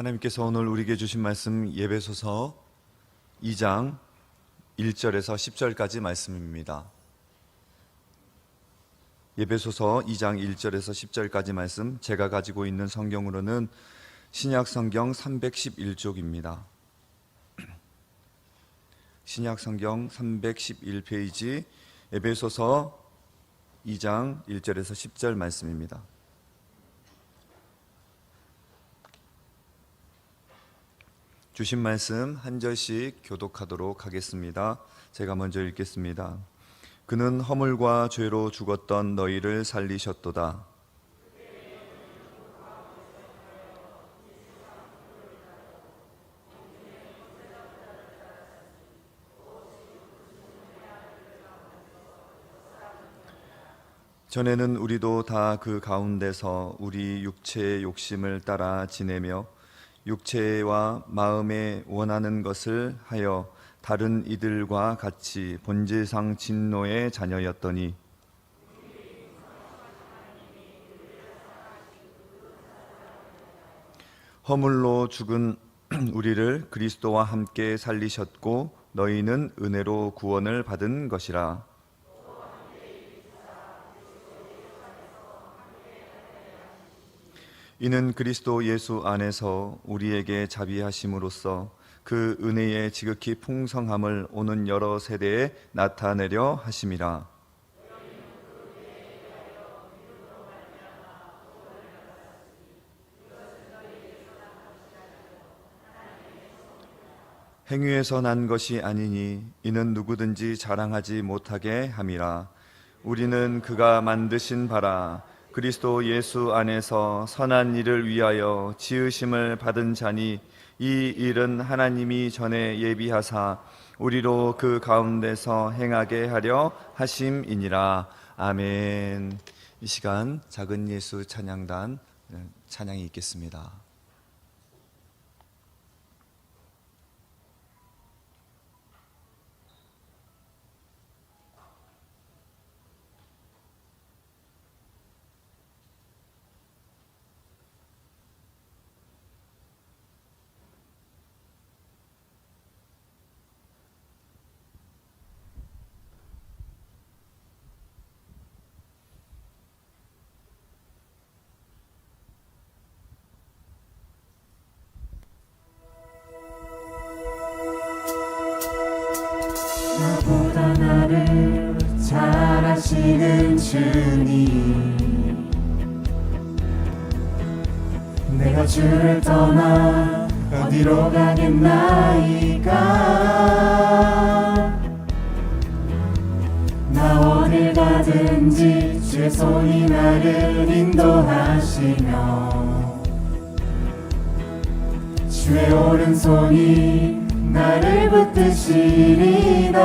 하나님께서 오늘 우리에게 주신 말씀 에베소서 2장 1절에서 10절까지 말씀입니다. 에베소서 2장 1절에서 10절까지 말씀, 제가 가지고 있는 성경으로는 신약 성경 311쪽입니다. 신약 성경 311페이지 에베소서 2장 1절에서 10절 말씀입니다. 주신 말씀 한 절씩 교독하도록 하겠습니다. 제가 먼저 읽겠습니다. 그는 허물과 죄로 죽었던 너희를 살리셨도다. 전에는 우리도 다 그 가운데서 우리 육체의 욕심을 따라 지내며 육체와 마음에 원하는 것을 하여 다른 이들과 같이 본질상 진노의 자녀였더니 허물로 죽은 우리를 그리스도와 함께 살리셨고 너희는 은혜로 구원을 받은 것이라. 이는 그리스도 예수 안에서 우리에게 자비하심으로써 그 은혜의 지극히 풍성함을 오는 여러 세대에 나타내려 하심이라. 행위에서 난 것이 아니니 이는 누구든지 자랑하지 못하게 함이라. 우리는 그가 만드신 바라 그리스도 예수 안에서 선한 일을 위하여 지으심을 받은 자니 이 일은 하나님이 전에 예비하사 우리로 그 가운데서 행하게 하려 하심이니라. 아멘. 이 시간 작은 예수 찬양단 찬양이 있겠습니다. 나보다 나를 잘 아시는 주님, 내가 주를 떠나 어디로 가겠나이까. 나 어딜 가든지 주의 손이 나를 인도하시며 주의 오른손이 나를 붙드시리다.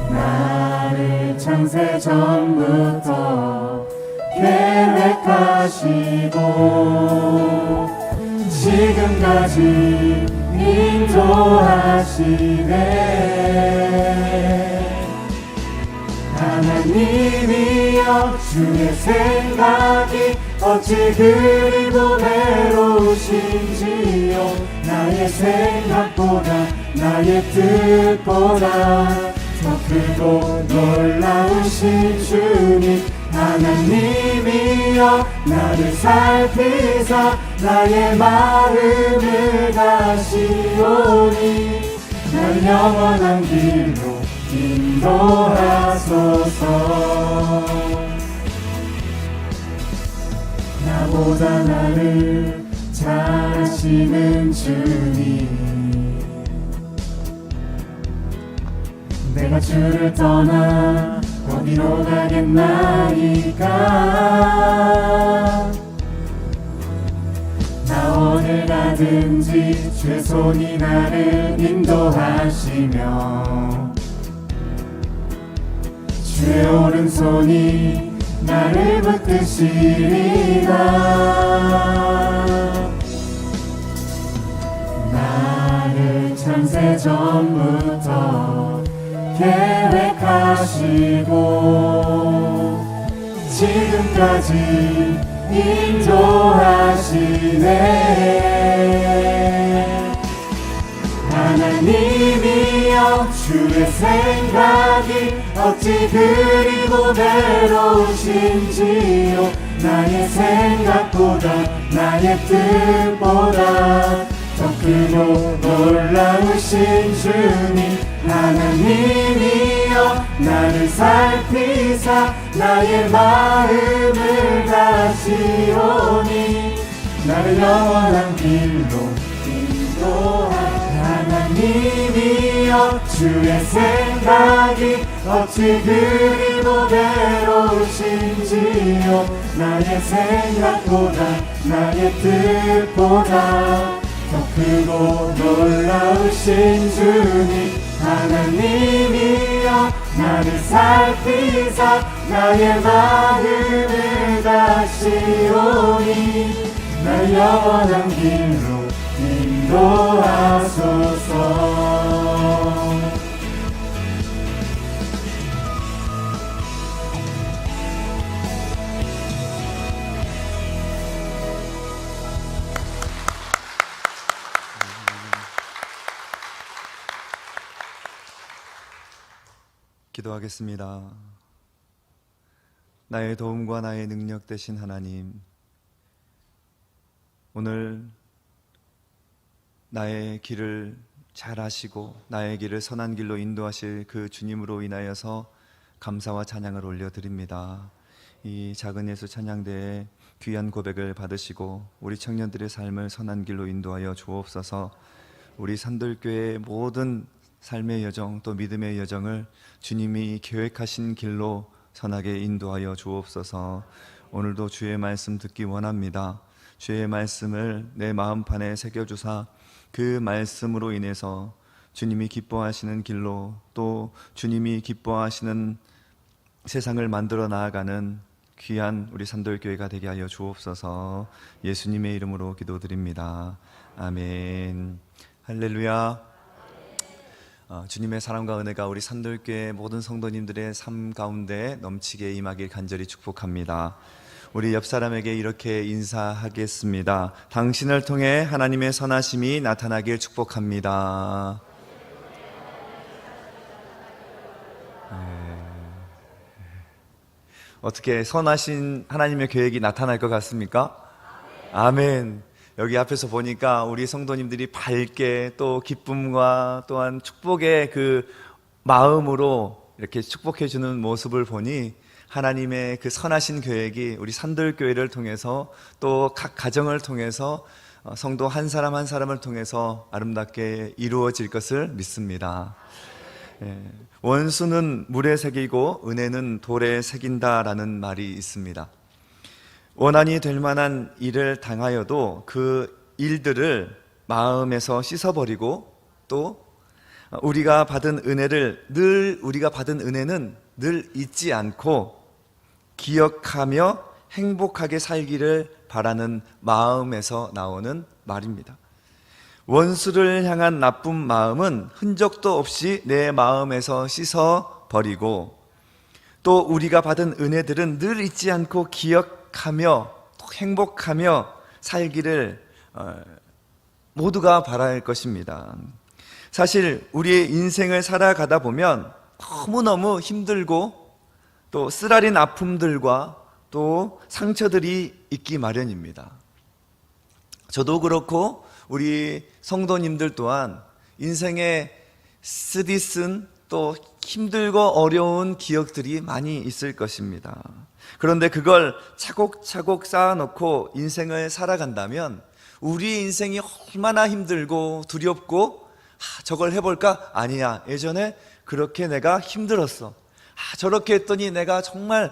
나를 창세 전부터 계획하시고 지금까지 인도하시네. 하나님이여 주의 생각이 어찌 그리 고매로우신지요. 나의 생각보다 나의 뜻보다 더 크고 놀라우신 주님. 하나님이여 나를 살피사 나의 마음을 다시오니 날 영원한 길로 인도하소서. 나보다 나를 잘 아시는 주님, 내가 주를 떠나 어디로 가겠나이까. 나 어딜 가든지 주의 손이 나를 인도하시며 주의 오른손이 나를 붙드시리라. 나를 창세 전부터 계획하시고 지금까지 인도하시네. 하나님이여 주의 생각이 어찌 그리고 배로우신지요. 나의 생각보다 나의 뜻보다 더 크고 놀라우신 주님. 하나님이여 나를 살피사 나의 마음을 다시오니 나를 영원한 길로 인도하시네. 하나님이여 주의 생각이 어찌 그리고 배로우신지요. 나의 생각보다 나의 뜻보다 더 크고 놀라우신 주님. 하나님이여 나를 살피사 나의 마음을 다시오니 나를 영원한 길로 인도하소서. 기도하겠습니다. 나의 도움과 나의 능력 되신 하나님, 오늘 나의 길을 잘 아시고 나의 길을 선한 길로 인도하실 그 주님으로 인하여서 감사와 찬양을 올려드립니다. 이 작은 예수 찬양대에 귀한 고백을 받으시고 우리 청년들의 삶을 선한 길로 인도하여 주옵소서. 우리 산들교회의 모든 삶의 여정 또 믿음의 여정을 주님이 계획하신 길로 선하게 인도하여 주옵소서. 오늘도 주의 말씀 듣기 원합니다. 주의 말씀을 내 마음판에 새겨주사 그 말씀으로 인해서 주님이 기뻐하시는 길로 또 주님이 기뻐하시는 세상을 만들어 나아가는 귀한 우리 산돌교회가 되게 하여 주옵소서. 예수님의 이름으로 기도드립니다. 아멘. 할렐루야. 주님의 사랑과 은혜가 우리 산돌교회 모든 성도님들의 삶 가운데 넘치게 임하길 간절히 축복합니다. 우리 옆 사람에게 이렇게 인사하겠습니다. 당신을 통해 하나님의 선하심이 나타나길 축복합니다. 어떻게 선하신 하나님의 계획이 나타날 것 같습니까? 아멘. 여기 앞에서 보니까 우리 성도님들이 밝게 또 기쁨과 또한 축복의 그 마음으로 이렇게 축복해 주는 모습을 보니 하나님의 그 선하신 계획이 우리 산들교회를 통해서 또 각 가정을 통해서 성도 한 사람 한 사람을 통해서 아름답게 이루어질 것을 믿습니다. 원수는 물에 새기고 은혜는 돌에 새긴다라는 말이 있습니다. 원한이 될 만한 일을 당하여도 그 일들을 마음에서 씻어버리고 또 우리가 받은 은혜는 늘 잊지 않고 기억하며 행복하게 살기를 바라는 마음에서 나오는 말입니다. 원수를 향한 나쁜 마음은 흔적도 없이 내 마음에서 씻어버리고 또 우리가 받은 은혜들은 늘 잊지 않고 기억하며 또 행복하며 살기를 모두가 바랄 것입니다. 사실 우리의 인생을 살아가다 보면 너무너무 힘들고 또 쓰라린 아픔들과 또 상처들이 있기 마련입니다. 저도 그렇고 우리 성도님들 또한 인생에 쓰디쓴 또 힘들고 어려운 기억들이 많이 있을 것입니다. 그런데 그걸 차곡차곡 쌓아놓고 인생을 살아간다면 우리 인생이 얼마나 힘들고 두렵고 저걸 해볼까? 아니야, 예전에 그렇게 내가 힘들었어. 저렇게 했더니 내가 정말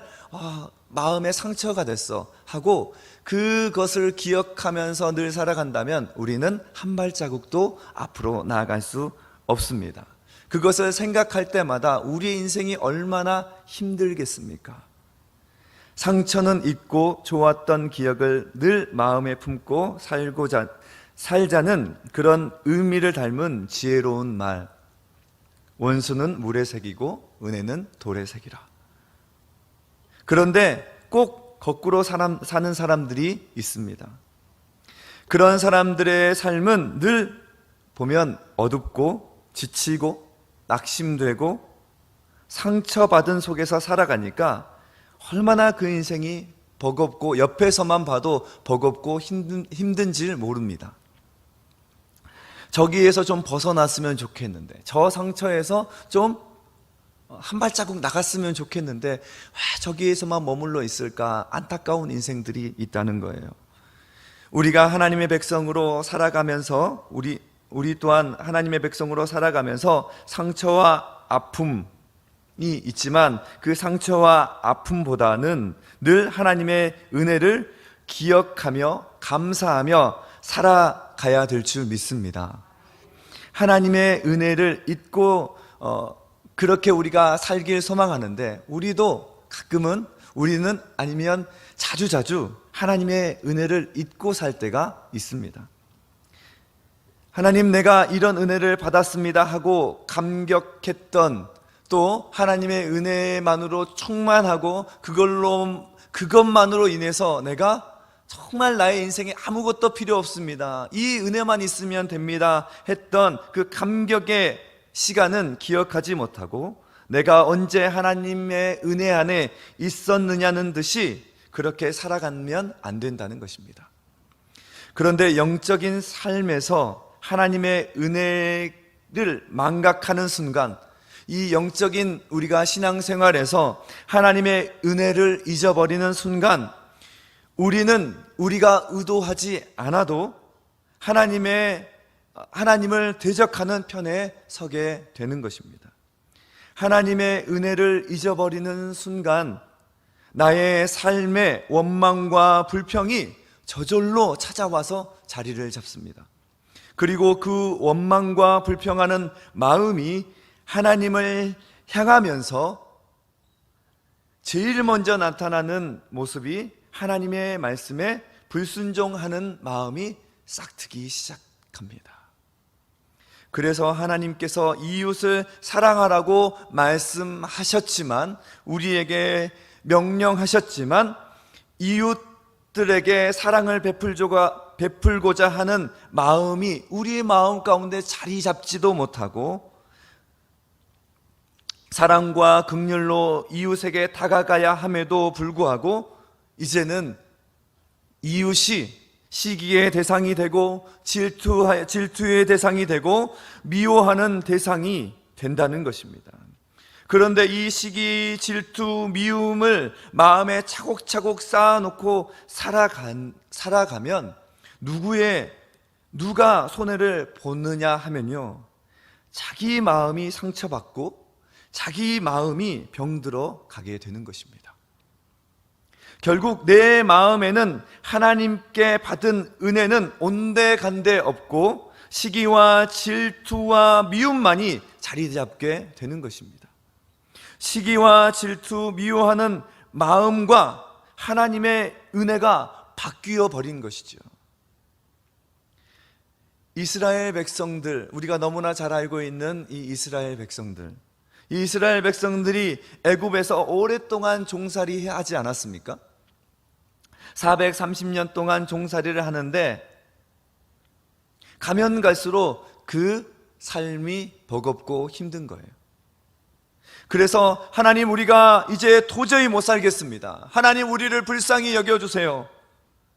마음에 상처가 됐어 하고 그것을 기억하면서 늘 살아간다면 우리는 한 발자국도 앞으로 나아갈 수 없습니다. 그것을 생각할 때마다 우리의 인생이 얼마나 힘들겠습니까? 상처는 잊고 좋았던 기억을 늘 마음에 품고 살자는 그런 의미를 닮은 지혜로운 말. 원수는 물에 새기고 은혜는 돌에 새기라. 그런데 꼭 거꾸로 사는 사람들이 있습니다. 그런 사람들의 삶은 늘 보면 어둡고 지치고 낙심되고 상처받은 속에서 살아가니까 얼마나 그 인생이 버겁고 옆에서만 봐도 버겁고 힘든지를 모릅니다. 저기에서 좀 벗어났으면 좋겠는데, 저 상처에서 좀 한 발자국 나갔으면 좋겠는데 왜 저기에서만 머물러 있을까 안타까운 인생들이 있다는 거예요. 우리가 하나님의 백성으로 살아가면서 우리 또한 하나님의 백성으로 살아가면서 상처와 아픔이 있지만 그 상처와 아픔보다는 늘 하나님의 은혜를 기억하며 감사하며 살아가야 될 줄 믿습니다. 하나님의 은혜를 잊고 그렇게 우리가 살길 소망하는데 우리도 가끔은 우리는 아니면 자주자주 하나님의 은혜를 잊고 살 때가 있습니다. 하나님, 내가 이런 은혜를 받았습니다 하고 감격했던, 또 하나님의 은혜만으로 충만하고 그것만으로 인해서 내가 정말 나의 인생에 아무것도 필요 없습니다, 이 은혜만 있으면 됩니다 했던 그 감격의 시간은 기억하지 못하고 내가 언제 하나님의 은혜 안에 있었느냐는 듯이 그렇게 살아가면 안 된다는 것입니다. 그런데 영적인 삶에서 하나님의 은혜를 망각하는 순간, 이 영적인 우리가 신앙생활에서 하나님의 은혜를 잊어버리는 순간, 우리가 의도하지 않아도 하나님을 대적하는 편에 서게 되는 것입니다. 하나님의 은혜를 잊어버리는 순간 나의 삶의 원망과 불평이 저절로 찾아와서 자리를 잡습니다. 그리고 그 원망과 불평하는 마음이 하나님을 향하면서 제일 먼저 나타나는 모습이 하나님의 말씀에 불순종하는 마음이 싹트기 시작합니다. 그래서 하나님께서 이웃을 사랑하라고 말씀하셨지만, 우리에게 명령하셨지만, 이웃들에게 사랑을 베풀고자 하는 마음이 우리의 마음 가운데 자리 잡지도 못하고, 사랑과 긍휼로 이웃에게 다가가야 함에도 불구하고 이제는 이웃이 시기의 대상이 되고 질투의 대상이 되고 미워하는 대상이 된다는 것입니다. 그런데 이 시기, 질투, 미움을 마음에 차곡차곡 쌓아놓고 살아가면 누가 손해를 보느냐 하면요, 자기 마음이 상처받고 자기 마음이 병들어 가게 되는 것입니다. 결국 내 마음에는 하나님께 받은 은혜는 온데간데 없고 시기와 질투와 미움만이 자리 잡게 되는 것입니다. 시기와 질투, 미워하는 마음과 하나님의 은혜가 바뀌어 버린 것이죠. 이스라엘 백성들, 우리가 너무나 잘 알고 있는 이 이스라엘 백성들이 애굽에서 오랫동안 종살이 하지 않았습니까? 430년 동안 종살이를 하는데 가면 갈수록 그 삶이 버겁고 힘든 거예요. 그래서 하나님, 우리가 이제 도저히 못 살겠습니다, 하나님 우리를 불쌍히 여겨주세요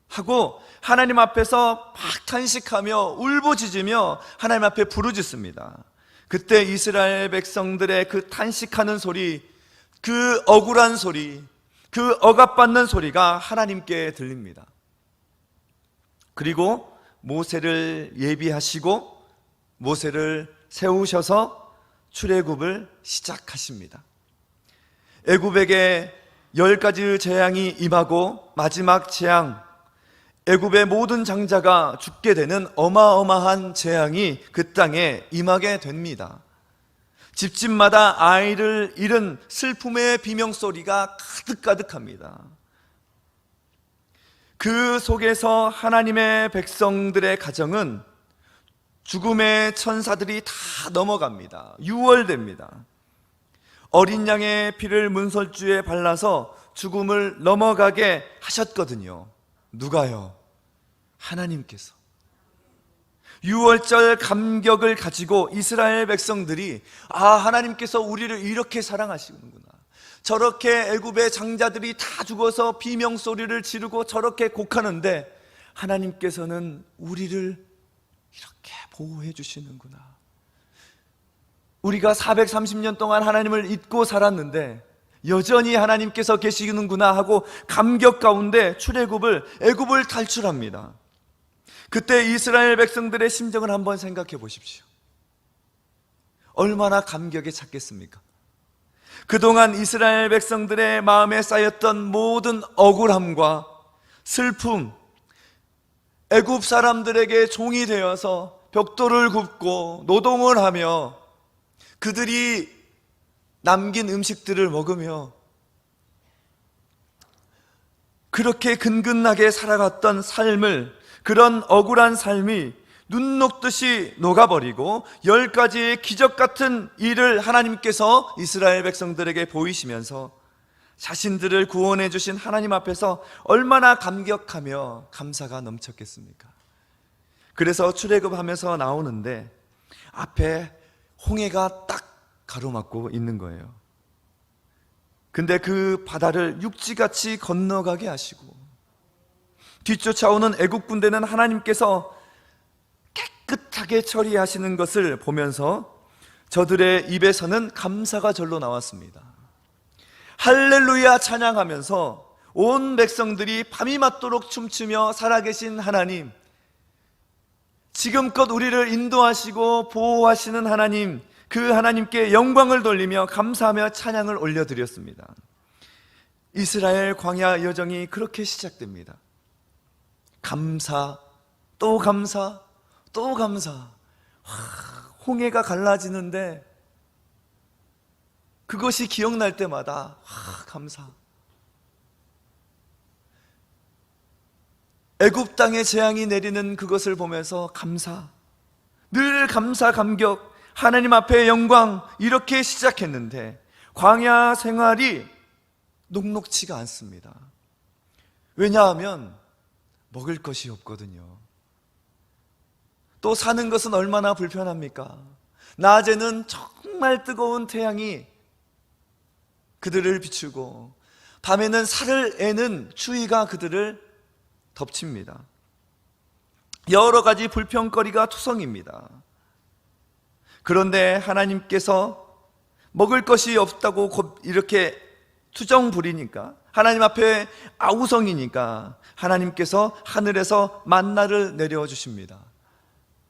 하고 하나님 앞에서 막 탄식하며 울부짖으며 하나님 앞에 부르짖습니다. 그때 이스라엘 백성들의 그 탄식하는 소리, 그 억울한 소리, 그 억압받는 소리가 하나님께 들립니다. 그리고 모세를 예비하시고 모세를 세우셔서 출애굽을 시작하십니다. 애굽에게 10가지 재앙이 임하고 마지막 재앙, 애굽의 모든 장자가 죽게 되는 어마어마한 재앙이 그 땅에 임하게 됩니다. 집집마다 아이를 잃은 슬픔의 비명소리가 가득가득합니다. 그 속에서 하나님의 백성들의 가정은 죽음의 천사들이 다 넘어갑니다. 유월됩니다. 어린 양의 피를 문설주에 발라서 죽음을 넘어가게 하셨거든요. 누가요? 하나님께서. 유월절 감격을 가지고 이스라엘 백성들이 하나님께서 우리를 이렇게 사랑하시는구나, 저렇게 애굽의 장자들이 다 죽어서 비명소리를 지르고 저렇게 곡하는데 하나님께서는 우리를 이렇게 보호해 주시는구나, 우리가 430년 동안 하나님을 잊고 살았는데 여전히 하나님께서 계시는구나 하고 감격 가운데 애굽을 탈출합니다. 그때 이스라엘 백성들의 심정을 한번 생각해 보십시오. 얼마나 감격에 찼겠습니까? 그동안 이스라엘 백성들의 마음에 쌓였던 모든 억울함과 슬픔, 애굽 사람들에게 종이 되어서 벽돌을 굽고 노동을 하며 그들이 남긴 음식들을 먹으며 그렇게 근근하게 살아갔던 삶을, 그런 억울한 삶이 눈 녹듯이 녹아버리고 10가지의 기적 같은 일을 하나님께서 이스라엘 백성들에게 보이시면서 자신들을 구원해 주신 하나님 앞에서 얼마나 감격하며 감사가 넘쳤겠습니까? 그래서 출애굽하면서 나오는데 앞에 홍해가 딱 가로막고 있는 거예요. 근데 그 바다를 육지같이 건너가게 하시고 뒤쫓아오는 애국 군대는 하나님께서 깨끗하게 처리하시는 것을 보면서 저들의 입에서는 감사가 절로 나왔습니다. 할렐루야 찬양하면서 온 백성들이 밤이 맞도록 춤추며 살아계신 하나님, 지금껏 우리를 인도하시고 보호하시는 하나님, 그 하나님께 영광을 돌리며 감사하며 찬양을 올려드렸습니다. 이스라엘 광야 여정이 그렇게 시작됩니다. 감사, 또 감사, 또 감사. 홍해가 갈라지는데 그것이 기억날 때마다 감사. 애굽 땅에 재앙이 내리는 그것을 보면서 감사, 늘 감사 감격, 하나님 앞에 영광, 이렇게 시작했는데 광야 생활이 녹록치가 않습니다. 왜냐하면 먹을 것이 없거든요. 또 사는 것은 얼마나 불편합니까? 낮에는 정말 뜨거운 태양이 그들을 비추고 밤에는 살을 애는 추위가 그들을 덮칩니다. 여러 가지 불평거리가 투성입니다. 그런데 하나님께서 먹을 것이 없다고 곧 이렇게 투정 부리니까, 하나님 앞에 아우성이니까 하나님께서 하늘에서 만나를 내려주십니다.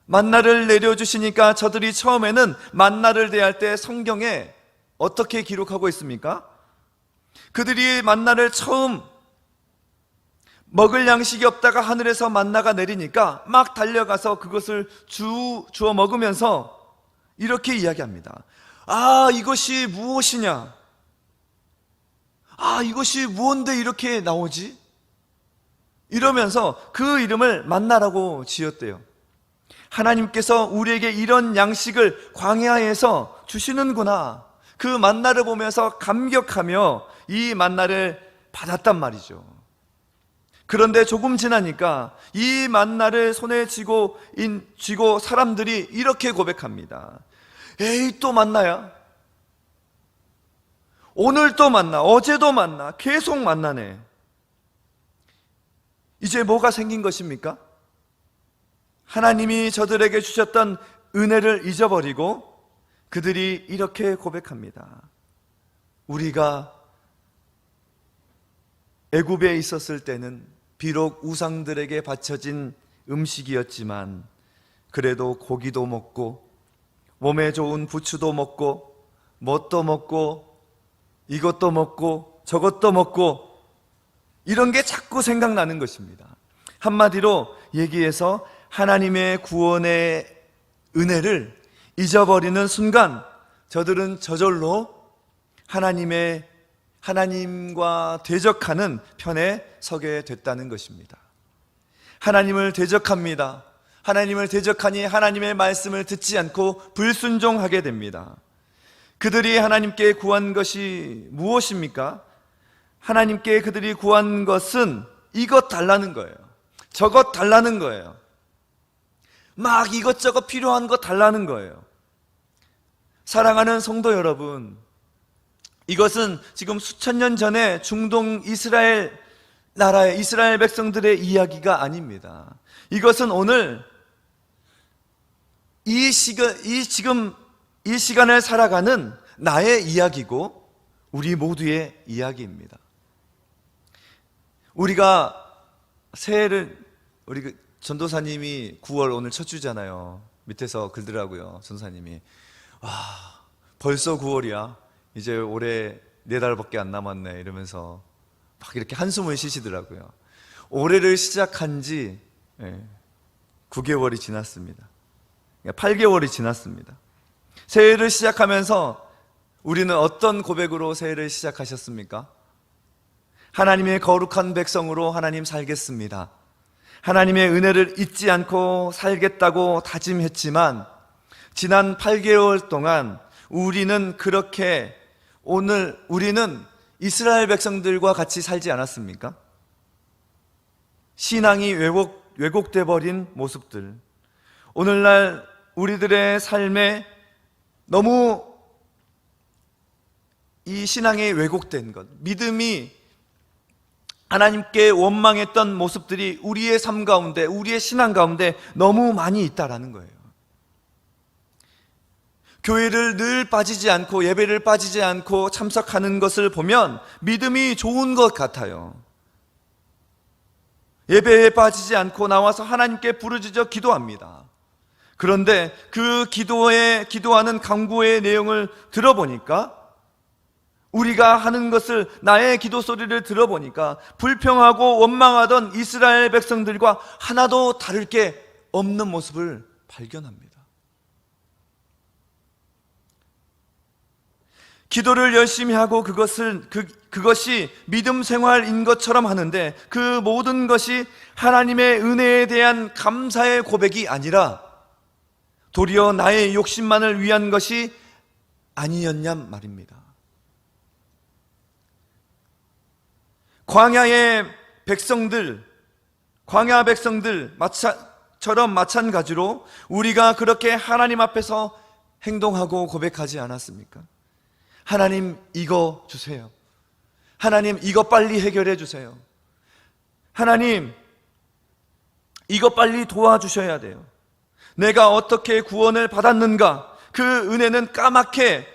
만나를 내려주시니까 저들이 처음에는 만나를 대할 때 성경에 어떻게 기록하고 있습니까? 그들이 만나를 처음 먹을 양식이 없다가 하늘에서 만나가 내리니까 막 달려가서 그것을 주워 먹으면서 이렇게 이야기합니다. 이것이 무엇이냐? 이것이 무언데 이렇게 나오지? 이러면서 그 이름을 만나라고 지었대요. 하나님께서 우리에게 이런 양식을 광야에서 주시는구나, 그 만나를 보면서 감격하며 이 만나를 받았단 말이죠. 그런데 조금 지나니까 이 만나를 손에 쥐고 사람들이 이렇게 고백합니다. 에이, 또 만나야? 오늘 또 만나, 어제도 만나, 계속 만나네. 이제 뭐가 생긴 것입니까? 하나님이 저들에게 주셨던 은혜를 잊어버리고 그들이 이렇게 고백합니다. 우리가 애굽에 있었을 때는 비록 우상들에게 바쳐진 음식이었지만 그래도 고기도 먹고 몸에 좋은 부추도 먹고 뭣도 먹고 이것도 먹고 저것도 먹고 이런 게 자꾸 생각나는 것입니다. 한마디로 얘기해서 하나님의 구원의 은혜를 잊어버리는 순간 저들은 저절로 하나님과 대적하는 편에 서게 됐다는 것입니다. 하나님을 대적합니다. 하나님을 대적하니 하나님의 말씀을 듣지 않고 불순종하게 됩니다. 그들이 하나님께 구한 것이 무엇입니까? 하나님께 그들이 구한 것은 이것 달라는 거예요. 저것 달라는 거예요. 막 이것저것 필요한 것 달라는 거예요. 사랑하는 성도 여러분, 이것은 지금 수천 년 전에 중동 이스라엘 나라의 이스라엘 백성들의 이야기가 아닙니다. 이것은 오늘 이 시간을 살아가는 나의 이야기고 우리 모두의 이야기입니다. 우리가 새해를, 우리 전도사님이 9월 오늘 첫 주잖아요. 밑에서 글더라고요, 전도사님이. 와, 벌써 9월이야. 이제 올해 4달밖에 안 남았네. 이러면서 막 이렇게 한숨을 쉬시더라고요. 올해를 시작한 지 9개월이 지났습니다. 8개월이 지났습니다. 새해를 시작하면서 우리는 어떤 고백으로 새해를 시작하셨습니까? 하나님의 거룩한 백성으로 하나님 살겠습니다. 하나님의 은혜를 잊지 않고 살겠다고 다짐했지만 지난 8개월 동안 우리는 우리는 이스라엘 백성들과 같이 살지 않았습니까? 신앙이 왜곡돼 버린 모습들, 오늘날 우리들의 삶에 너무 이 신앙이 왜곡된 것, 믿음이 하나님께 원망했던 모습들이 우리의 삶 가운데, 우리의 신앙 가운데 너무 많이 있다라는 거예요. 교회를 늘 빠지지 않고, 예배를 빠지지 않고 참석하는 것을 보면 믿음이 좋은 것 같아요. 예배에 빠지지 않고 나와서 하나님께 부르짖어 기도합니다. 그런데 그 기도하는 간구의 내용을 들어보니까, 우리가 하는 것을, 나의 기도 소리를 들어보니까 불평하고 원망하던 이스라엘 백성들과 하나도 다를 게 없는 모습을 발견합니다. 기도를 열심히 하고 그것이 믿음 생활인 것처럼 하는데 그 모든 것이 하나님의 은혜에 대한 감사의 고백이 아니라 도리어 나의 욕심만을 위한 것이 아니었냔 말입니다. 광야 백성들처럼 마찬가지로 우리가 그렇게 하나님 앞에서 행동하고 고백하지 않았습니까? 하나님, 이거 주세요. 하나님, 이거 빨리 해결해 주세요. 하나님, 이거 빨리 도와주셔야 돼요. 내가 어떻게 구원을 받았는가, 그 은혜는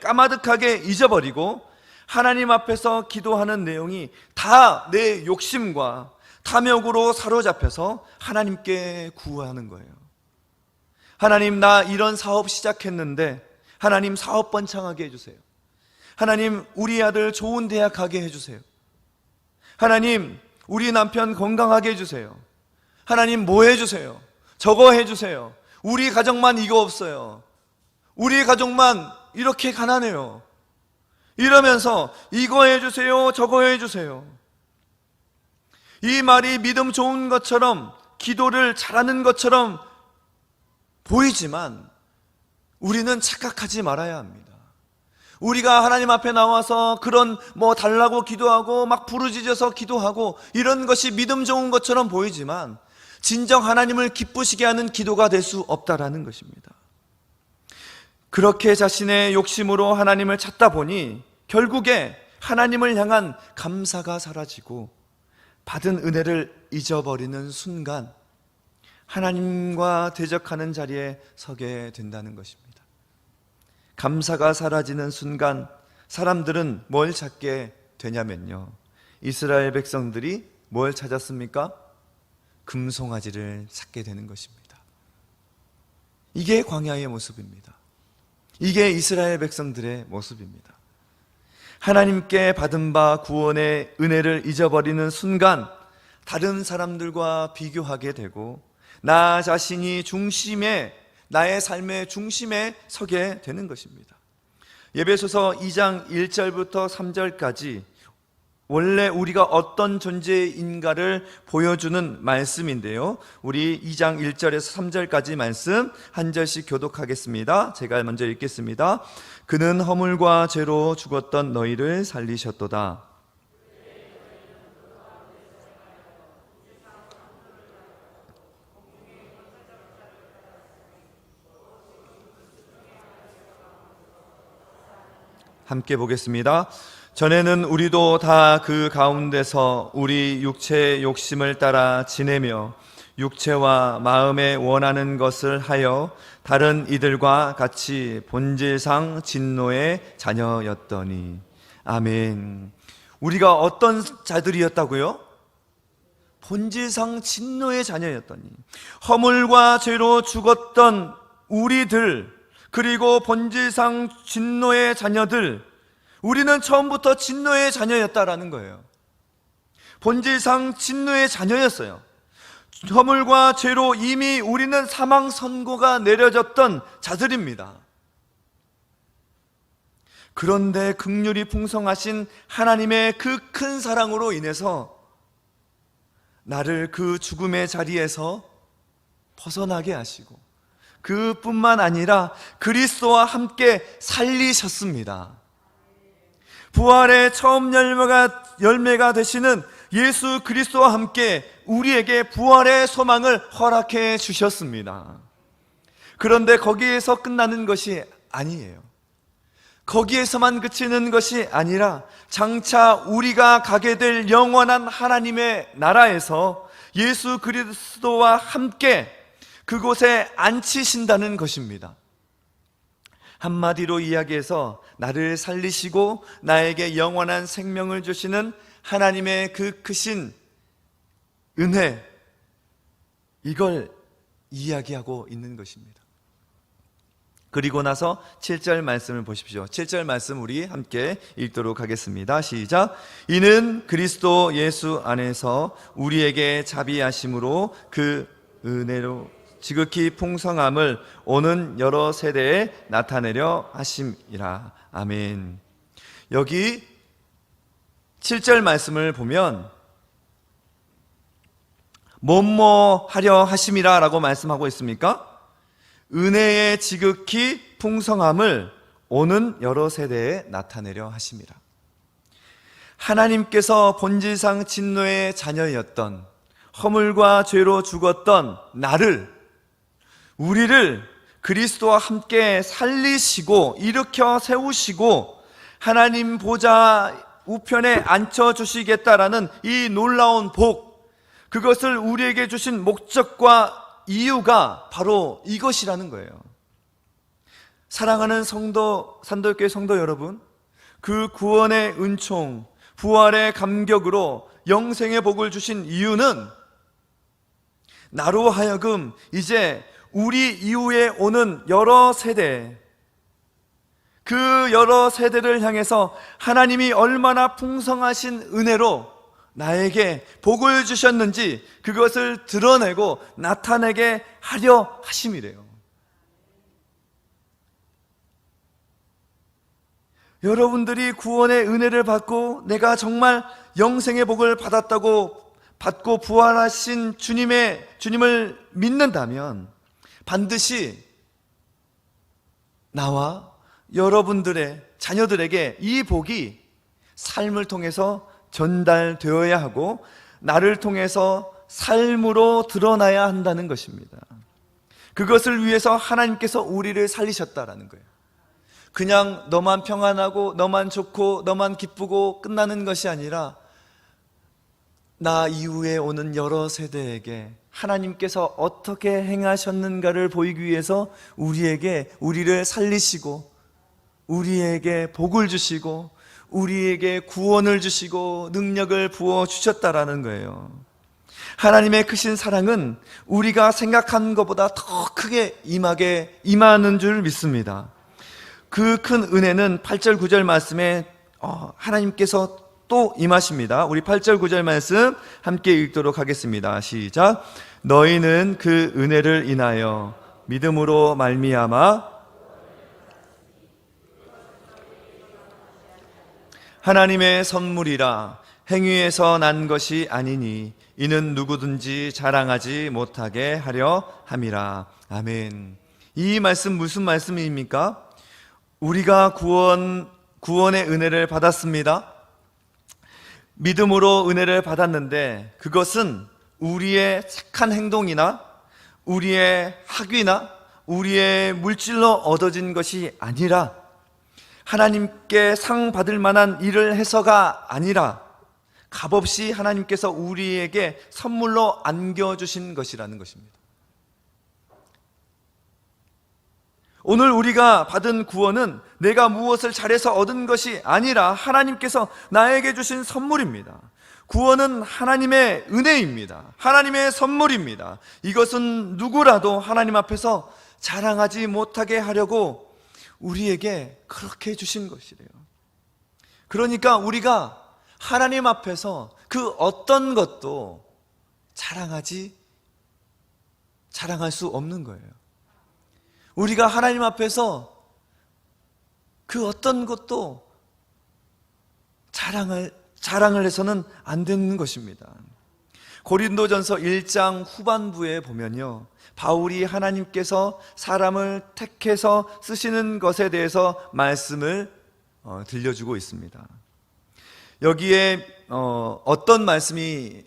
까마득하게 잊어버리고 하나님 앞에서 기도하는 내용이 다 내 욕심과 탐욕으로 사로잡혀서 하나님께 구하는 거예요. 하나님, 나 이런 사업 시작했는데 하나님 사업 번창하게 해주세요. 하나님, 우리 아들 좋은 대학 가게 해주세요. 하나님, 우리 남편 건강하게 해주세요. 하나님, 뭐 해주세요? 저거 해주세요. 우리 가정만 이거 없어요. 우리 가족만 이렇게 가난해요. 이러면서 이거 해주세요, 저거 해주세요. 이 말이 믿음 좋은 것처럼, 기도를 잘하는 것처럼 보이지만 우리는 착각하지 말아야 합니다. 우리가 하나님 앞에 나와서 그런 달라고 기도하고 막 부르짖어서 기도하고 이런 것이 믿음 좋은 것처럼 보이지만 진정 하나님을 기쁘시게 하는 기도가 될 수 없다라는 것입니다. 그렇게 자신의 욕심으로 하나님을 찾다 보니 결국에 하나님을 향한 감사가 사라지고 받은 은혜를 잊어버리는 순간 하나님과 대적하는 자리에 서게 된다는 것입니다. 감사가 사라지는 순간 사람들은 뭘 찾게 되냐면요, 이스라엘 백성들이 뭘 찾았습니까? 금송아지를 찾게 되는 것입니다. 이게 광야의 모습입니다. 이게 이스라엘 백성들의 모습입니다. 하나님께 받은 바 구원의 은혜를 잊어버리는 순간 다른 사람들과 비교하게 되고 나 자신이 나의 삶의 중심에 서게 되는 것입니다. 에베소서 2장 1절부터 3절까지 원래 우리가 어떤 존재인가를 보여주는 말씀인데요, 우리 2장 1절에서 3절까지 말씀 한 절씩 교독하겠습니다. 제가 먼저 읽겠습니다. 그는 허물과 죄로 죽었던 너희를 살리셨도다. 함께 보겠습니다. 전에는 우리도 다 그 가운데서 우리 육체의 욕심을 따라 지내며 육체와 마음에 원하는 것을 하여 다른 이들과 같이 본질상 진노의 자녀였더니. 아멘. 우리가 어떤 자들이었다고요? 본질상 진노의 자녀였더니. 허물과 죄로 죽었던 우리들, 그리고 본질상 진노의 자녀들, 우리는 처음부터 진노의 자녀였다라는 거예요. 본질상 진노의 자녀였어요. 허물과 죄로 이미 우리는 사망 선고가 내려졌던 자들입니다. 그런데 긍휼이 풍성하신 하나님의 그 큰 사랑으로 인해서 나를 그 죽음의 자리에서 벗어나게 하시고, 그뿐만 아니라 그리스도와 함께 살리셨습니다. 부활의 처음 열매가 되시는 예수 그리스도와 함께 우리에게 부활의 소망을 허락해 주셨습니다. 그런데 거기에서 끝나는 것이 아니에요. 거기에서만 그치는 것이 아니라 장차 우리가 가게 될 영원한 하나님의 나라에서 예수 그리스도와 함께 그곳에 앉히신다는 것입니다. 한마디로 이야기해서 나를 살리시고 나에게 영원한 생명을 주시는 하나님의 그 크신 은혜, 이걸 이야기하고 있는 것입니다. 그리고 나서 7절 말씀을 보십시오. 7절 말씀 우리 함께 읽도록 하겠습니다. 시작. 이는 그리스도 예수 안에서 우리에게 자비하심으로 그 은혜로 지극히 풍성함을 오는 여러 세대에 나타내려 하심이라. 아멘. 여기 7절 말씀을 보면 뭐뭐 하려 하심이라 라고 말씀하고 있습니까? 은혜의 지극히 풍성함을 오는 여러 세대에 나타내려 하심이라. 하나님께서 본질상 진노의 자녀였던, 허물과 죄로 죽었던 나를, 우리를 그리스도와 함께 살리시고 일으켜 세우시고 하나님 보좌 우편에 앉혀주시겠다라는 이 놀라운 복, 그것을 우리에게 주신 목적과 이유가 바로 이것이라는 거예요. 사랑하는 산도교회 성도 여러분, 그 구원의 은총, 부활의 감격으로 영생의 복을 주신 이유는 나로 하여금 이제 우리 이후에 오는 여러 세대, 그 여러 세대를 향해서 하나님이 얼마나 풍성하신 은혜로 나에게 복을 주셨는지 그것을 드러내고 나타내게 하려 하심이래요. 여러분들이 구원의 은혜를 받고 내가 정말 영생의 복을 받고 부활하신 주님을 믿는다면 반드시 나와 여러분들의 자녀들에게 이 복이 삶을 통해서 전달되어야 하고 나를 통해서 삶으로 드러나야 한다는 것입니다. 그것을 위해서 하나님께서 우리를 살리셨다라는 거예요. 그냥 너만 평안하고 너만 좋고 너만 기쁘고 끝나는 것이 아니라 나 이후에 오는 여러 세대에게 하나님께서 어떻게 행하셨는가를 보이기 위해서 우리를 살리시고 우리에게 복을 주시고 우리에게 구원을 주시고 능력을 부어 주셨다라는 거예요. 하나님의 크신 사랑은 우리가 생각한 것보다 더 크게 임하는 줄 믿습니다. 그 큰 은혜는 8절 9절 말씀에 하나님께서 또 임하십니다. 우리 8절 9절 말씀 함께 읽도록 하겠습니다. 시작. 너희는 그 은혜를 인하여 믿음으로 말미암아 하나님의 선물이라 행위에서 난 것이 아니니 이는 누구든지 자랑하지 못하게 하려 함이라. 아멘. 이 말씀 무슨 말씀입니까? 우리가 구원의 은혜를 받았습니다. 믿음으로 은혜를 받았는데 그것은 우리의 착한 행동이나 우리의 학위나 우리의 물질로 얻어진 것이 아니라 하나님께 상 받을 만한 일을 해서가 아니라 값없이 하나님께서 우리에게 선물로 안겨주신 것이라는 것입니다. 오늘 우리가 받은 구원은 내가 무엇을 잘해서 얻은 것이 아니라 하나님께서 나에게 주신 선물입니다. 구원은 하나님의 은혜입니다. 하나님의 선물입니다. 이것은 누구라도 하나님 앞에서 자랑하지 못하게 하려고 우리에게 그렇게 주신 것이래요. 그러니까 우리가 하나님 앞에서 그 어떤 것도 자랑할 수 없는 거예요. 우리가 하나님 앞에서 그 어떤 것도 자랑을 해서는 안 되는 것입니다. 고린도전서 1장 후반부에 보면요, 바울이 하나님께서 사람을 택해서 쓰시는 것에 대해서 말씀을 들려주고 있습니다. 여기에 어떤 말씀이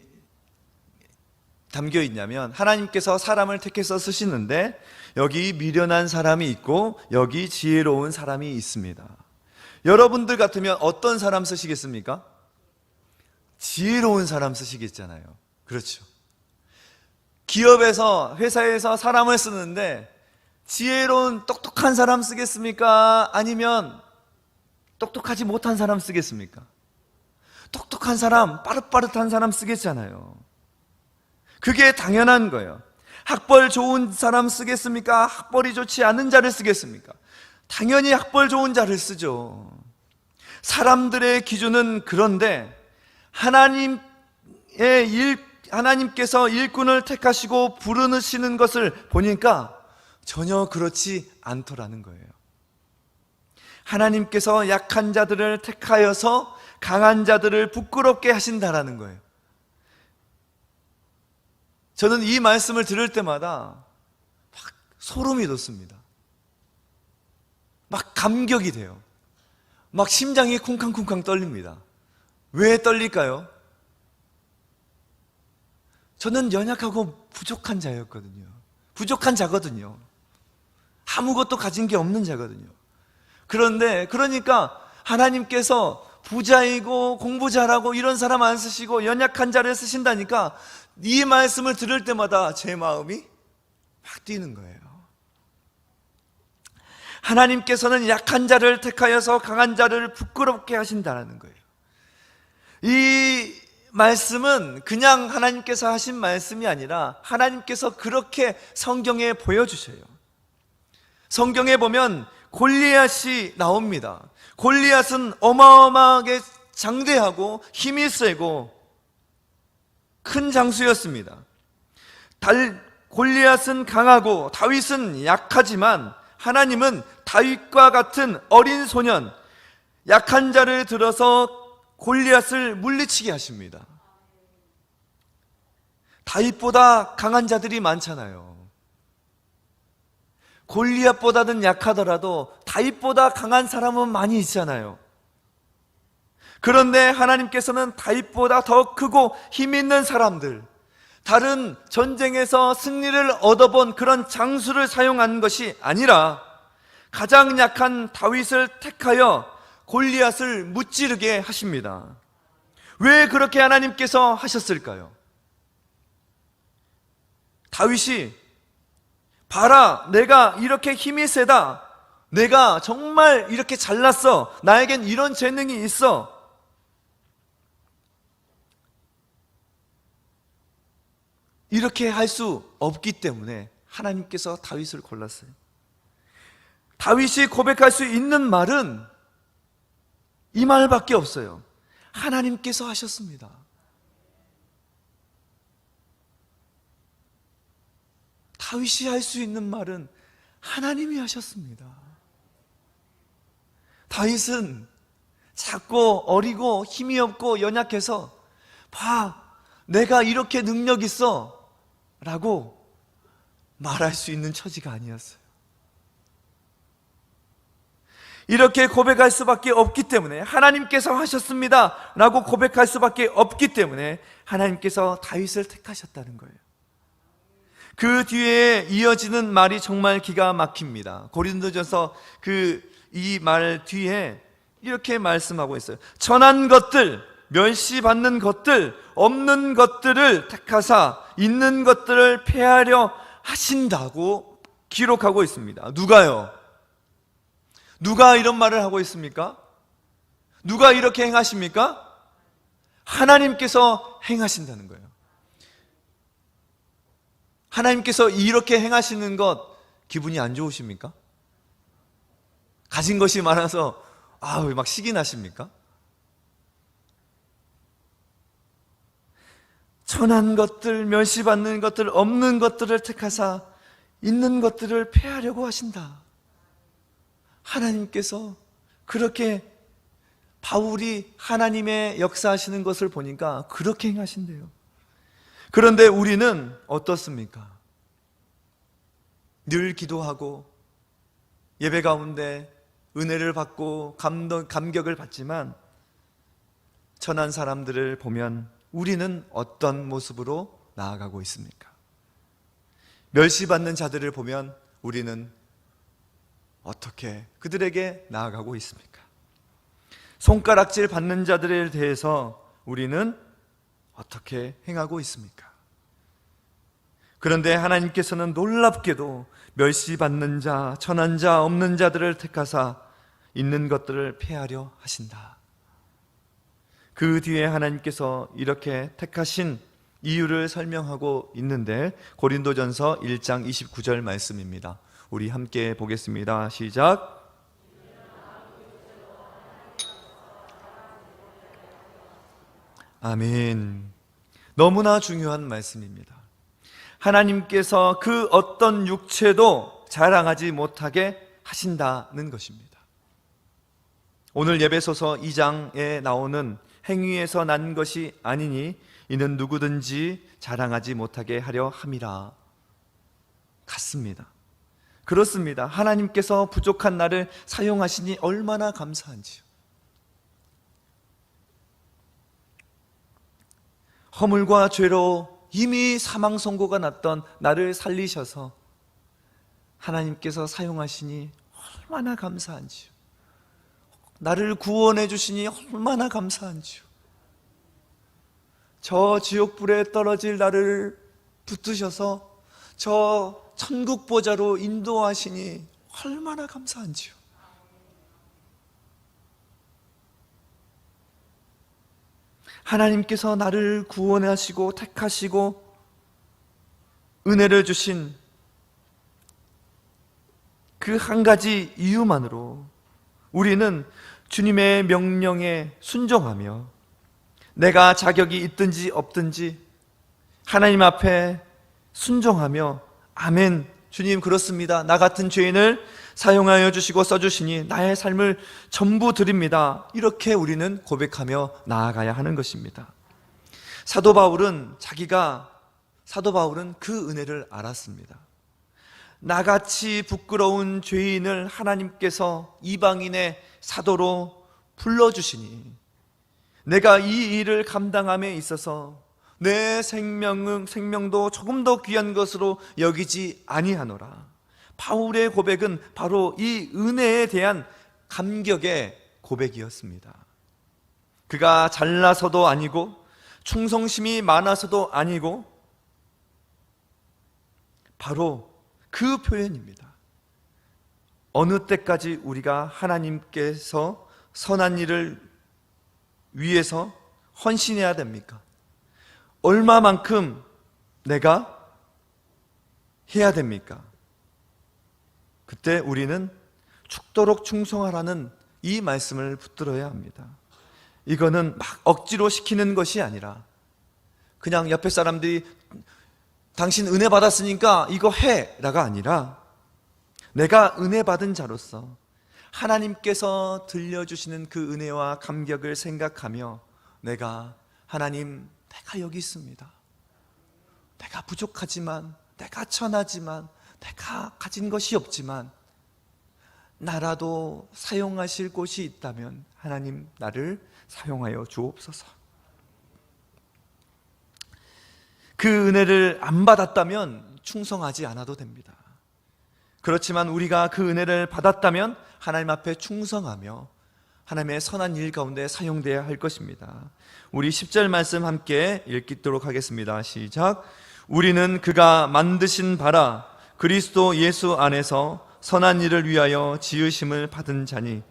담겨 있냐면, 하나님께서 사람을 택해서 쓰시는데 여기 미련한 사람이 있고 여기 지혜로운 사람이 있습니다. 여러분들 같으면 어떤 사람 쓰시겠습니까? 지혜로운 사람 쓰시겠잖아요. 그렇죠. 기업에서, 회사에서 사람을 쓰는데 지혜로운 똑똑한 사람 쓰겠습니까? 아니면 똑똑하지 못한 사람 쓰겠습니까? 똑똑한 사람, 빠릇빠릇한 사람 쓰겠잖아요. 그게 당연한 거예요. 학벌 좋은 사람 쓰겠습니까? 학벌이 좋지 않은 자를 쓰겠습니까? 당연히 학벌 좋은 자를 쓰죠. 사람들의 기준은 그런데 하나님께서 일꾼을 택하시고 부르시는 것을 보니까 전혀 그렇지 않더라는 거예요. 하나님께서 약한 자들을 택하여서 강한 자들을 부끄럽게 하신다라는 거예요. 저는 이 말씀을 들을 때마다 막 소름이 돋습니다. 막 감격이 돼요. 막 심장이 쿵쾅쿵쾅 떨립니다. 왜 떨릴까요? 저는 연약하고 부족한 자였거든요. 부족한 자거든요. 아무것도 가진 게 없는 자거든요. 그러니까 하나님께서 부자이고 공부 잘하고 이런 사람 안 쓰시고 연약한 자를 쓰신다니까 이 말씀을 들을 때마다 제 마음이 막 뛰는 거예요. 하나님께서는 약한 자를 택하여서 강한 자를 부끄럽게 하신다는 거예요. 이 말씀은 그냥 하나님께서 하신 말씀이 아니라 하나님께서 그렇게 성경에 보여주셔요. 성경에 보면 골리앗이 나옵니다. 골리앗은 어마어마하게 장대하고 힘이 세고 큰 장수였습니다. 골리앗은 강하고 다윗은 약하지만 하나님은 다윗과 같은 어린 소년, 약한 자를 들어서 골리앗을 물리치게 하십니다. 다윗보다 강한 자들이 많잖아요. 골리앗보다는 약하더라도 다윗보다 강한 사람은 많이 있잖아요. 그런데 하나님께서는 다윗보다 더 크고 힘 있는 사람들, 다른 전쟁에서 승리를 얻어본 그런 장수를 사용한 것이 아니라 가장 약한 다윗을 택하여 골리앗을 무찌르게 하십니다. 왜 그렇게 하나님께서 하셨을까요? 다윗이 봐라, 내가 이렇게 힘이 세다, 내가 정말 이렇게 잘났어, 나에겐 이런 재능이 있어, 이렇게 할 수 없기 때문에 하나님께서 다윗을 골랐어요. 다윗이 고백할 수 있는 말은 이 말밖에 없어요. 하나님께서 하셨습니다. 다윗이 할 수 있는 말은 하나님이 하셨습니다. 다윗은 작고 어리고 힘이 없고 연약해서 봐, 내가 이렇게 능력 있어 라고 말할 수 있는 처지가 아니었어요. 이렇게 고백할 수밖에 없기 때문에, 하나님께서 하셨습니다 라고 고백할 수밖에 없기 때문에 하나님께서 다윗을 택하셨다는 거예요. 그 뒤에 이어지는 말이 정말 기가 막힙니다. 고린도전서 이 말 뒤에 이렇게 말씀하고 있어요. 천한 것들, 멸시받는 것들, 없는 것들을 택하사 있는 것들을 폐하려 하신다고 기록하고 있습니다. 누가요? 누가 이런 말을 하고 있습니까? 누가 이렇게 행하십니까? 하나님께서 행하신다는 거예요. 하나님께서 이렇게 행하시는 것 기분이 안 좋으십니까? 가진 것이 많아서 왜 막 식이 나십니까? 천한 것들, 멸시받는 것들, 없는 것들을 택하사 있는 것들을 폐하려고 하신다. 하나님께서 그렇게 바울이 하나님의 역사하시는 것을 보니까 그렇게 행하신대요. 그런데 우리는 어떻습니까? 늘 기도하고 예배 가운데 은혜를 받고 감격을 받지만 천한 사람들을 보면 우리는 어떤 모습으로 나아가고 있습니까? 멸시받는 자들을 보면 우리는 어떻게 그들에게 나아가고 있습니까? 손가락질 받는 자들에 대해서 우리는 어떻게 행하고 있습니까? 그런데 하나님께서는 놀랍게도 멸시받는 자, 천한 자, 없는 자들을 택하사 있는 것들을 폐하려 하신다. 그 뒤에 하나님께서 이렇게 택하신 이유를 설명하고 있는데 고린도전서 1장 29절 말씀입니다. 우리 함께 보겠습니다. 시작. 아멘. 너무나 중요한 말씀입니다. 하나님께서 그 어떤 육체도 자랑하지 못하게 하신다는 것입니다. 오늘 예배소서 2장에 나오는 행위에서 난 것이 아니니 이는 누구든지 자랑하지 못하게 하려 함이라 같습니다. 그렇습니다. 하나님께서 부족한 나를 사용하시니 얼마나 감사한지요. 허물과 죄로 이미 사망 선고가 났던 나를 살리셔서 하나님께서 사용하시니 얼마나 감사한지요. 나를 구원해 주시니 얼마나 감사한지요. 저 지옥불에 떨어질 나를 붙드셔서 저 천국 보좌로 인도하시니 얼마나 감사한지요. 하나님께서 나를 구원하시고 택하시고 은혜를 주신 그 한 가지 이유만으로 우리는 주님의 명령에 순종하며 내가 자격이 있든지 없든지 하나님 앞에 순종하며 아멘, 주님 그렇습니다. 나 같은 죄인을 사용하여 주시고 써주시니 나의 삶을 전부 드립니다. 이렇게 우리는 고백하며 나아가야 하는 것입니다. 사도 바울은 그 은혜를 알았습니다. 나같이 부끄러운 죄인을 하나님께서 이방인의 사도로 불러주시니 내가 이 일을 감당함에 있어서 내 생명도 조금 더 귀한 것으로 여기지 아니하노라. 바울의 고백은 바로 이 은혜에 대한 감격의 고백이었습니다. 그가 잘나서도 아니고 충성심이 많아서도 아니고 바로 그 표현입니다. 어느 때까지 우리가 하나님께서 선한 일을 위해서 헌신해야 됩니까? 얼마만큼 내가 해야 됩니까? 그때 우리는 죽도록 충성하라는 이 말씀을 붙들어야 합니다. 이거는 막 억지로 시키는 것이 아니라 그냥 옆에 사람들이 당신 은혜 받았으니까 이거 해라가 아니라 내가 은혜 받은 자로서 하나님께서 들려주시는 그 은혜와 감격을 생각하며 하나님 내가 여기 있습니다. 내가 부족하지만, 내가 천하지만, 내가 가진 것이 없지만 나라도 사용하실 곳이 있다면 하나님 나를 사용하여 주옵소서. 그 은혜를 안 받았다면 충성하지 않아도 됩니다. 그렇지만 우리가 그 은혜를 받았다면 하나님 앞에 충성하며 하나님의 선한 일 가운데 사용되어야 할 것입니다. 우리 10절 말씀 함께 읽도록 하겠습니다. 시작. 우리는 그가 만드신 바라 그리스도 예수 안에서 선한 일을 위하여 지으심을 받은 자니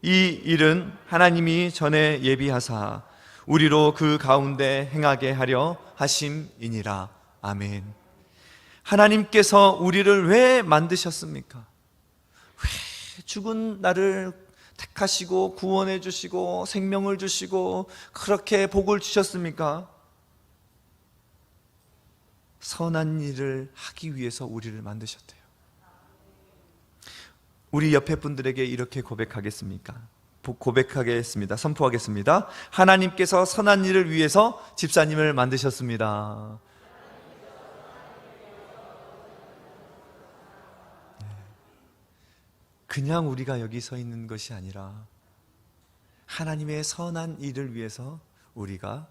이 일은 하나님이 전에 예비하사 우리로 그 가운데 행하게 하려 하심이니라. 아멘. 하나님께서 우리를 왜 만드셨습니까? 왜 죽은 나를 택하시고 구원해 주시고 생명을 주시고 그렇게 복을 주셨습니까? 선한 일을 하기 위해서 우리를 만드셨대요. 우리 옆에 분들에게 이렇게 고백하겠습니까? 고백하겠습니다. 선포하겠습니다. 하나님께서 선한 일을 위해서 집사님을 만드셨습니다. 그냥 우리가 여기 서 있는 것이 아니라 하나님의 선한 일을 위해서 우리가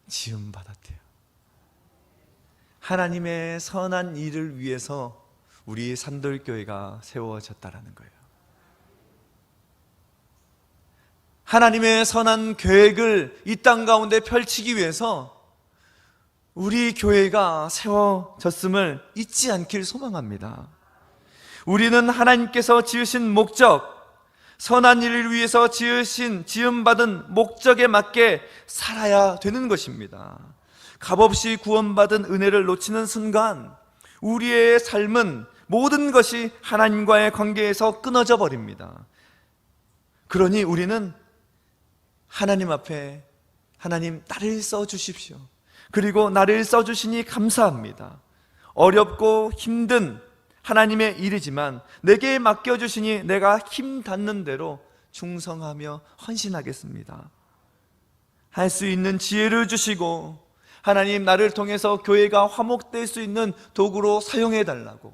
지음받았대요. 하나님의 선한 일을 위해서 우리 산돌교회가 세워졌다라는 거예요. 하나님의 선한 계획을 이 땅 가운데 펼치기 위해서 우리 교회가 세워졌음을 잊지 않길 소망합니다. 우리는 하나님께서 지으신 목적, 선한 일을 위해서 지음받은 목적에 맞게 살아야 되는 것입니다. 값없이 구원받은 은혜를 놓치는 순간 우리의 삶은 모든 것이 하나님과의 관계에서 끊어져 버립니다. 그러니 우리는 하나님 앞에 하나님 나를 써주십시오. 그리고 나를 써주시니 감사합니다. 어렵고 힘든 하나님의 일이지만 내게 맡겨주시니 내가 힘 닿는 대로 충성하며 헌신하겠습니다. 할 수 있는 지혜를 주시고 하나님 나를 통해서 교회가 화목될 수 있는 도구로 사용해 달라고.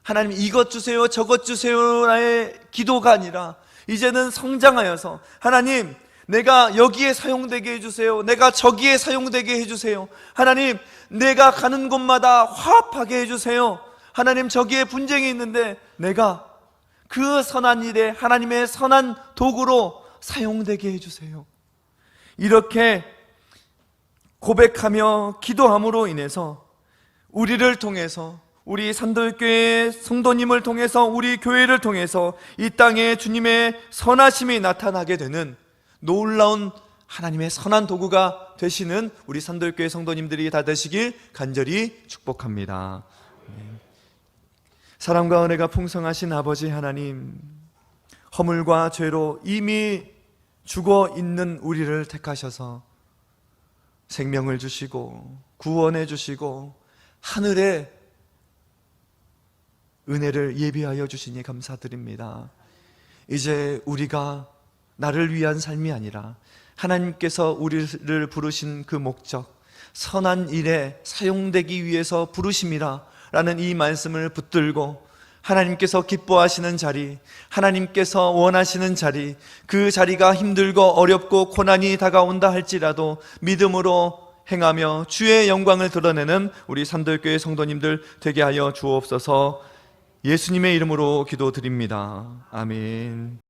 하나님 이것 주세요 저것 주세요의 기도가 아니라 이제는 성장하여서 하나님 내가 여기에 사용되게 해주세요. 내가 저기에 사용되게 해주세요. 하나님 내가 가는 곳마다 화합하게 해주세요. 하나님 저기에 분쟁이 있는데 내가 그 선한 일에 하나님의 선한 도구로 사용되게 해주세요. 이렇게 고백하며 기도함으로 인해서 우리를 통해서 우리 산돌교회 성도님을 통해서 우리 교회를 통해서 이 땅에 주님의 선하심이 나타나게 되는 놀라운 하나님의 선한 도구가 되시는 우리 산돌교회 성도님들이 다 되시길 간절히 축복합니다. 사랑과 은혜가 풍성하신 아버지 하나님, 허물과 죄로 이미 죽어 있는 우리를 택하셔서 생명을 주시고 구원해 주시고 하늘에 은혜를 예비하여 주시니 감사드립니다. 이제 우리가 나를 위한 삶이 아니라 하나님께서 우리를 부르신 그 목적, 선한 일에 사용되기 위해서 부르심이라 라는 이 말씀을 붙들고 하나님께서 기뻐하시는 자리, 하나님께서 원하시는 자리, 그 자리가 힘들고 어렵고 고난이 다가온다 할지라도 믿음으로 행하며 주의 영광을 드러내는 우리 산돌교회 성도님들 되게 하여 주옵소서. 예수님의 이름으로 기도드립니다. 아멘.